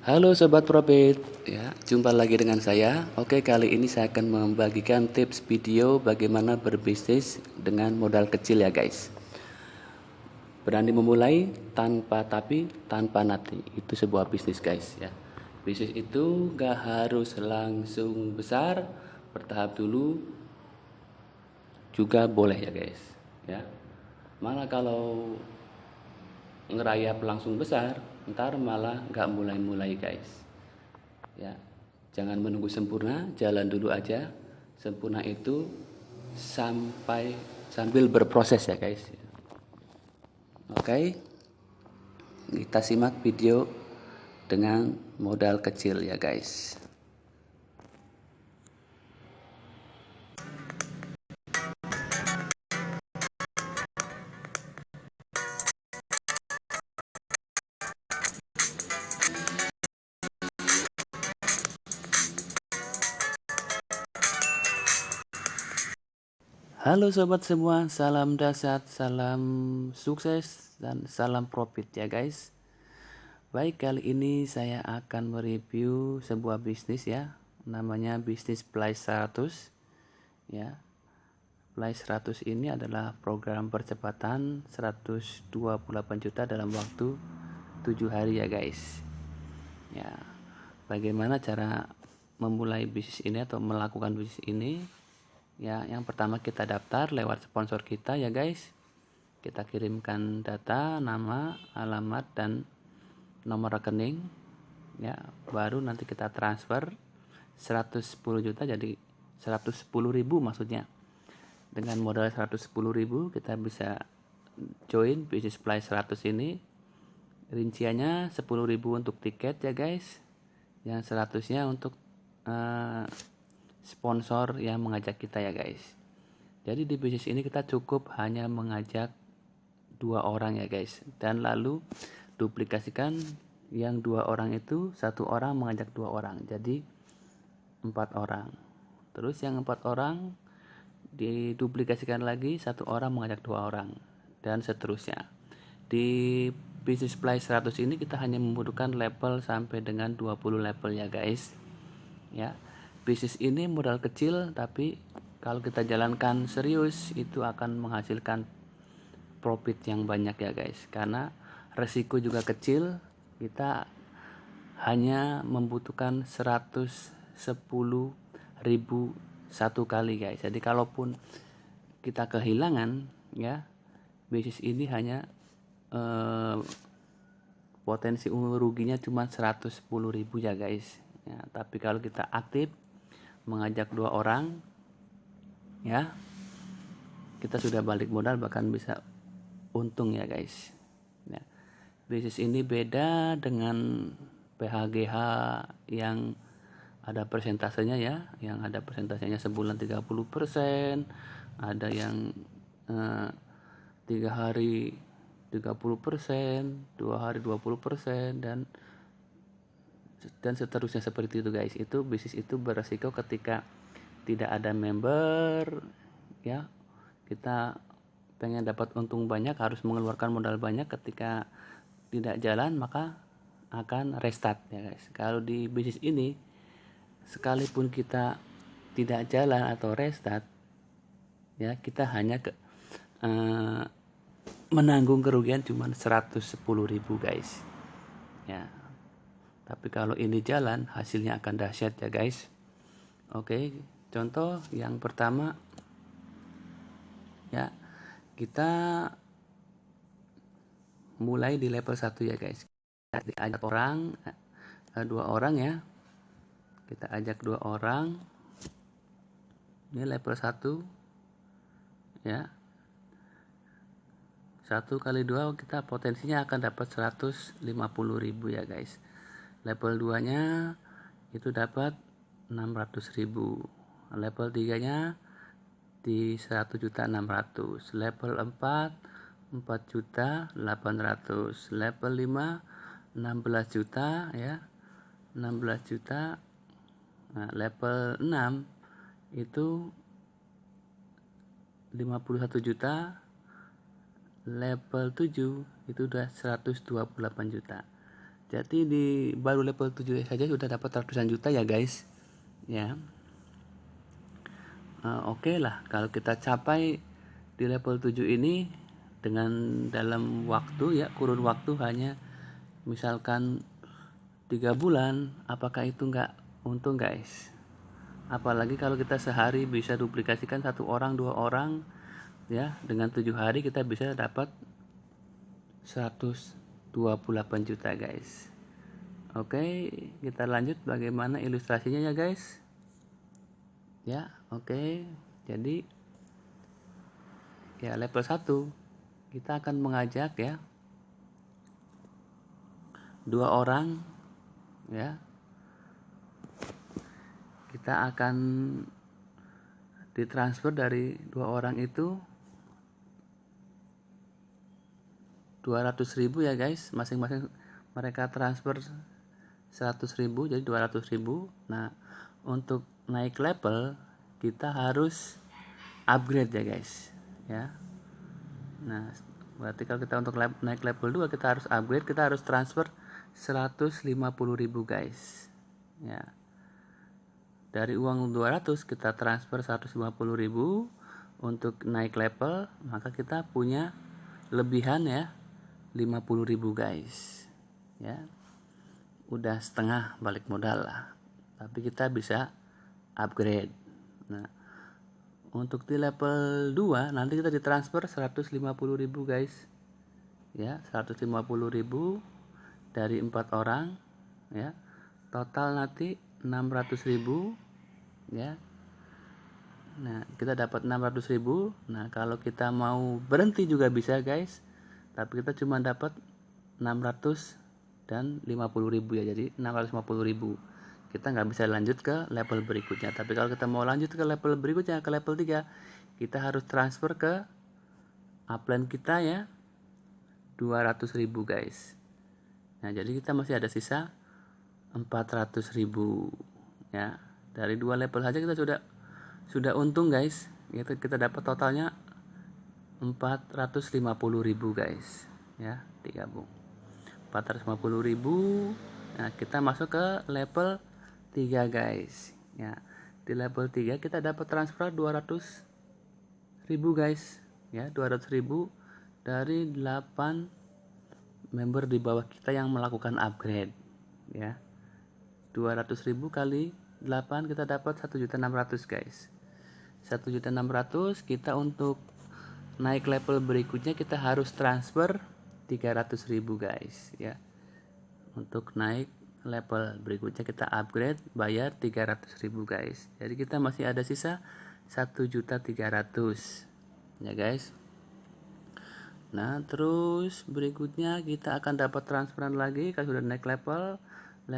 Halo Sobat Profit, ya, jumpa lagi dengan saya. Oke, kali ini saya akan membagikan tips video bagaimana berbisnis dengan modal kecil ya guys. Berani memulai tanpa tapi, tanpa nanti. Itu sebuah bisnis guys ya. Bisnis itu gak harus langsung besar, bertahap dulu juga boleh ya guys. Ya, malah kalau ngerayap langsung besar, ntar malah gak mulai-mulai guys. Ya, jangan menunggu sempurna, jalan dulu aja. Sempurna itu sambil berproses ya guys. Oke, kita simak video dengan modal kecil ya guys. Halo sobat semua, salam dahsyat, salam sukses dan salam profit ya guys. Baik, kali ini saya akan mereview sebuah bisnis ya, namanya bisnis Play 100 ya. Play 100 ini adalah program percepatan 128 juta dalam waktu 7 hari ya guys. Ya, bagaimana cara memulai bisnis ini atau melakukan bisnis ini? Ya, yang pertama kita daftar lewat sponsor kita ya guys. Kita kirimkan data, nama, alamat dan nomor rekening. Ya, baru nanti kita transfer 110 juta jadi 110.000 maksudnya. Dengan modal 110.000 kita bisa join bisnis Play 100 ini. Rinciannya 10.000 untuk tiket ya guys. Yang 100-nya untuk sponsor yang mengajak kita ya guys. Jadi di bisnis ini kita cukup hanya mengajak 2 orang ya guys, dan lalu duplikasikan yang 2 orang itu, 1 orang mengajak 2 orang, jadi 4 orang. Terus yang 4 orang diduplikasikan lagi, 1 orang mengajak 2 orang, dan seterusnya. Di bisnis Play 100 ini kita hanya membutuhkan level sampai dengan 20 level ya guys. Ya, bisnis ini modal kecil, tapi kalau kita jalankan serius itu akan menghasilkan profit yang banyak ya guys, karena resiko juga kecil. Kita hanya membutuhkan 110.000 satu kali guys. Jadi kalaupun kita kehilangan ya, bisnis ini hanya potensi ruginya cuma 110.000 ya guys ya. Tapi kalau kita aktif mengajak 2 orang ya, kita sudah balik modal, bahkan bisa untung ya guys ya. Bisnis ini beda dengan PHGH yang ada persentasenya ya, yang ada persentasenya sebulan 30%, ada yang 3 hari 30%, 2 hari 20%, dan seterusnya seperti itu guys. Itu bisnis itu beresiko ketika tidak ada member ya. Kita pengen dapat untung banyak, harus mengeluarkan modal banyak. Ketika tidak jalan maka akan restart ya guys. Kalau di bisnis ini sekalipun kita tidak jalan atau restart ya, kita hanya menanggung kerugian cuma 110.000 guys ya. Tapi kalau ini jalan, hasilnya akan dahsyat ya guys. Oke, contoh yang pertama ya, kita mulai di level 1 ya guys. Kita ajak orang, 2 orang ya. Kita ajak 2 orang. Ini level 1 ya. 1 kali 2 kita potensinya akan dapat 150.000 ya guys. Level 2 nya itu dapat 600.000. Level 3 nya di 1.600.000. Level 4 4.800.000. Level 5 16 juta ya, 16 juta. Nah, level 6 itu 51 juta. Level 7 itu udah 128 juta. Jadi di baru level 7 saja sudah dapat ratusan juta ya guys ya. Oke lah kalau kita capai di level 7 ini dengan dalam waktu ya, kurun waktu hanya misalkan 3 bulan, apakah itu nggak untung guys? Apalagi kalau kita sehari bisa duplikasikan 1 orang 2 orang ya, dengan 7 hari kita bisa dapat 128 juta guys. Oke, kita lanjut bagaimana ilustrasinya ya guys ya. Oke, jadi ya level 1 kita akan mengajak ya 2 orang ya, kita akan ditransfer dari 2 orang itu 200.000 ya guys, masing-masing mereka transfer 100.000 jadi 200.000. Nah untuk naik level kita harus upgrade ya guys ya. Nah berarti kalau kita untuk naik level 2 kita harus upgrade, kita harus transfer 150.000 guys ya. Dari uang 200 kita transfer 150.000 untuk naik level, maka kita punya lebihan ya 50.000 guys ya. Udah setengah balik modal lah, tapi kita bisa upgrade. Nah untuk di level 2 nanti kita ditransfer 150.000 guys ya, 150.000 dari 4 orang ya, total nanti 600.000 ya. Nah kita dapat 600.000. Nah kalau kita mau berhenti juga bisa guys, tapi kita cuma dapat 600 dan 50.000 ya, jadi 650.000. Kita nggak bisa lanjut ke level berikutnya. Tapi kalau kita mau lanjut ke level berikutnya, ke level 3, kita harus transfer ke upline kita ya 200.000 guys. Nah jadi kita masih ada sisa 400.000 ya. Dari 2 level saja kita sudah untung guys. Kita dapat totalnya 450.000 guys ya, digabung 450.000. Nah kita masuk ke level 3 guys ya. Di level 3 kita dapat transfer 200.000 guys ya, 200.000 dari 8 member di bawah kita yang melakukan upgrade ya. 200.000 kali 8 kita dapat 1.600.000 guys. 1.600.000 kita untuk naik level berikutnya kita harus transfer 300.000 guys ya. Untuk naik level berikutnya kita upgrade bayar 300.000 guys. Jadi kita masih ada sisa 1.300.000 ya guys. Nah terus berikutnya kita akan dapat transferan lagi kalau sudah naik level 4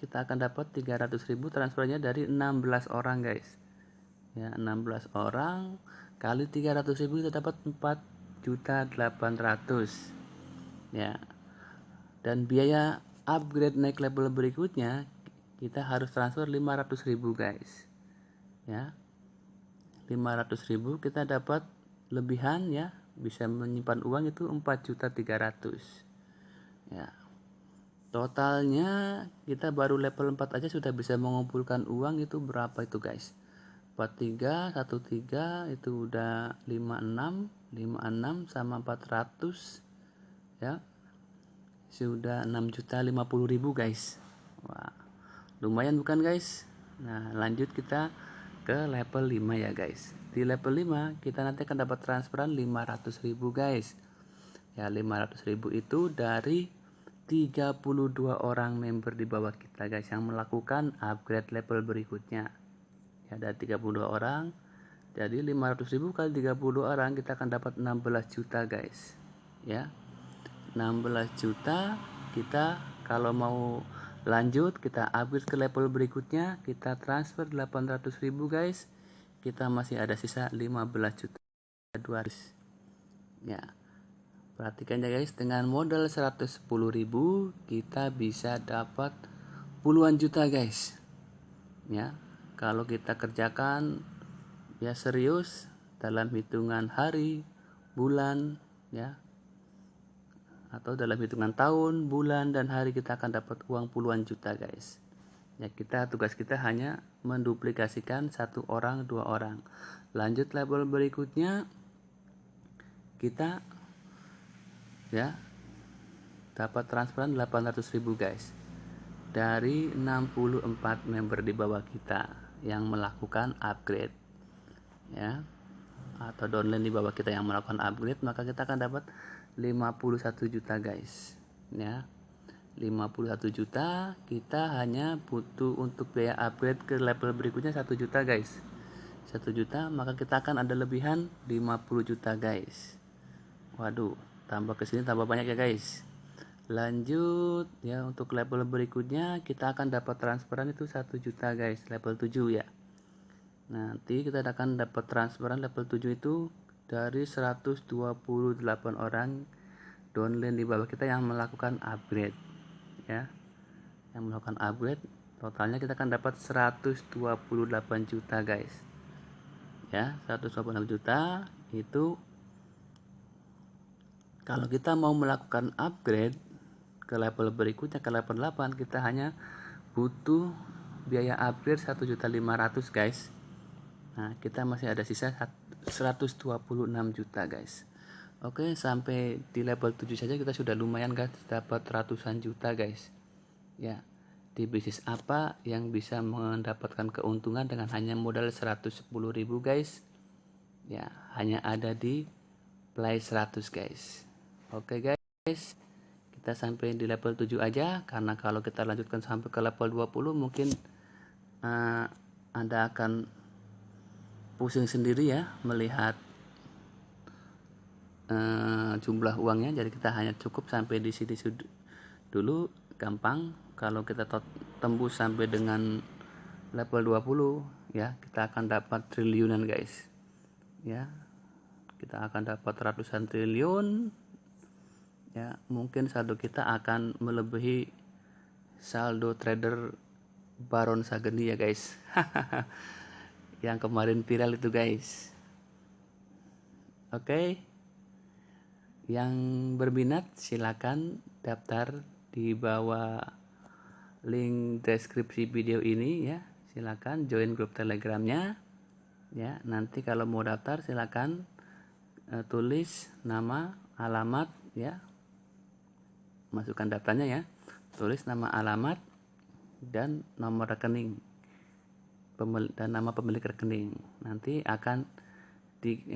kita akan dapat 300.000 transfernya dari 16 orang guys ya. 16 orang kali 300.000 kita dapat 4.800.000 ya. Dan biaya upgrade naik level berikutnya kita harus transfer 500.000 guys ya. 500.000 kita dapat lebihan ya, bisa menyimpan uang itu 4.300.000 ya. Totalnya kita baru level 4 aja sudah bisa mengumpulkan uang itu berapa itu guys, 43 13 itu udah 56 sama 400 ya, sudah 6.050.000 guys. Wah lumayan bukan guys. Nah lanjut kita ke level 5 ya guys. Di level 5 kita nanti akan dapat transferan 500.000 guys ya. 500.000 itu dari 32 orang member di bawah kita guys yang melakukan upgrade level berikutnya ya. Ada 32 orang, jadi 500.000 kali 32 orang kita akan dapat 16 juta guys ya. 16 juta kita kalau mau lanjut kita upgrade ke level berikutnya kita transfer 800.000 guys, kita masih ada sisa 15 juta 200 ya. Perhatikan ya guys, dengan modal 110.000 kita bisa dapat puluhan juta guys ya. Kalau kita kerjakan ya serius dalam hitungan hari, bulan ya, atau dalam hitungan tahun, bulan, dan hari kita akan dapat uang puluhan juta guys. Ya, tugas kita hanya menduplikasikan 1 orang, 2 orang. Lanjut level berikutnya, kita ya dapat transferan 800.000 guys dari 64 member di bawah kita yang melakukan upgrade ya, atau downline di bawah kita yang melakukan upgrade, maka kita akan dapat 51 juta guys ya. 51 juta, kita hanya butuh untuk biaya upgrade ke level berikutnya 1 juta guys. 1 juta, maka kita akan ada lebihan 50 juta guys. Waduh, tambah kesini tambah banyak ya guys. Lanjut ya, untuk level berikutnya kita akan dapat transferan itu 1 juta guys, level 7 ya. Nanti kita akan dapat transferan level 7 itu dari 128 orang downline di bawah kita yang melakukan upgrade ya, yang melakukan upgrade. Totalnya kita akan dapat 128 juta guys ya. 128 juta itu kalau kita mau melakukan upgrade ke level berikutnya, ke level 8, kita hanya butuh biaya upgrade 1.500.000 guys. Nah, kita masih ada sisa 126 juta guys. Oke, sampai di level 7 saja kita sudah lumayan guys, dapat ratusan juta guys ya. Di bisnis apa yang bisa mendapatkan keuntungan dengan hanya modal 110.000 guys ya, hanya ada di Play 100 guys. Oke guys, kita sampai di level 7 aja, karena kalau kita lanjutkan sampai ke level 20 mungkin Anda akan pusing sendiri ya melihat jumlah uangnya. Jadi kita hanya cukup sampai di sini dulu, gampang. Kalau kita tembus sampai dengan level 20 ya, kita akan dapat triliunan guys ya. Kita akan dapat ratusan triliun ya. Mungkin saldo kita akan melebihi saldo trader Baron Sageni ya guys. Yang kemarin viral itu guys. Oke. Yang berminat silakan daftar di bawah link deskripsi video ini ya. Silakan join grup Telegramnya ya. Nanti kalau mau daftar silakan tulis nama, alamat ya. Masukkan daftarnya ya. Tulis nama, alamat, dan nomor rekening dan nama pemilik rekening. Nanti akan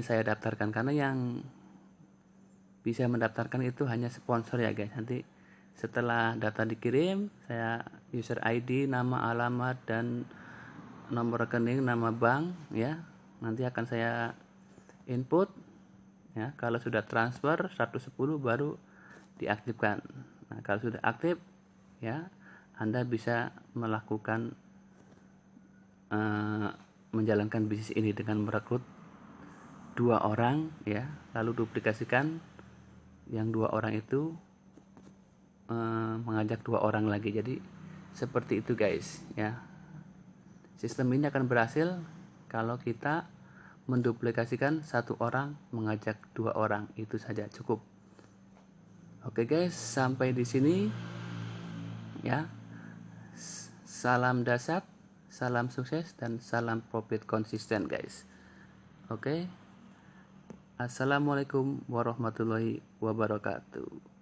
saya daftarkan, karena yang bisa mendaftarkan itu hanya sponsor ya guys. Nanti setelah data dikirim, saya user ID, nama, alamat, dan nomor rekening, nama bank ya, nanti akan saya input ya. Kalau sudah transfer 110 baru diaktifkan. Nah, kalau sudah aktif ya, Anda bisa melakukan menjalankan bisnis ini dengan merekrut 2 orang ya, lalu duplikasikan yang 2 orang itu mengajak 2 orang lagi. Jadi seperti itu guys ya. Sistem ini akan berhasil kalau kita menduplikasikan 1 orang mengajak 2 orang, itu saja cukup. Oke guys, sampai di sini ya. Salam dahsyat, salam sukses, dan salam profit konsisten guys. Oke. Assalamualaikum warahmatullahi wabarakatuh.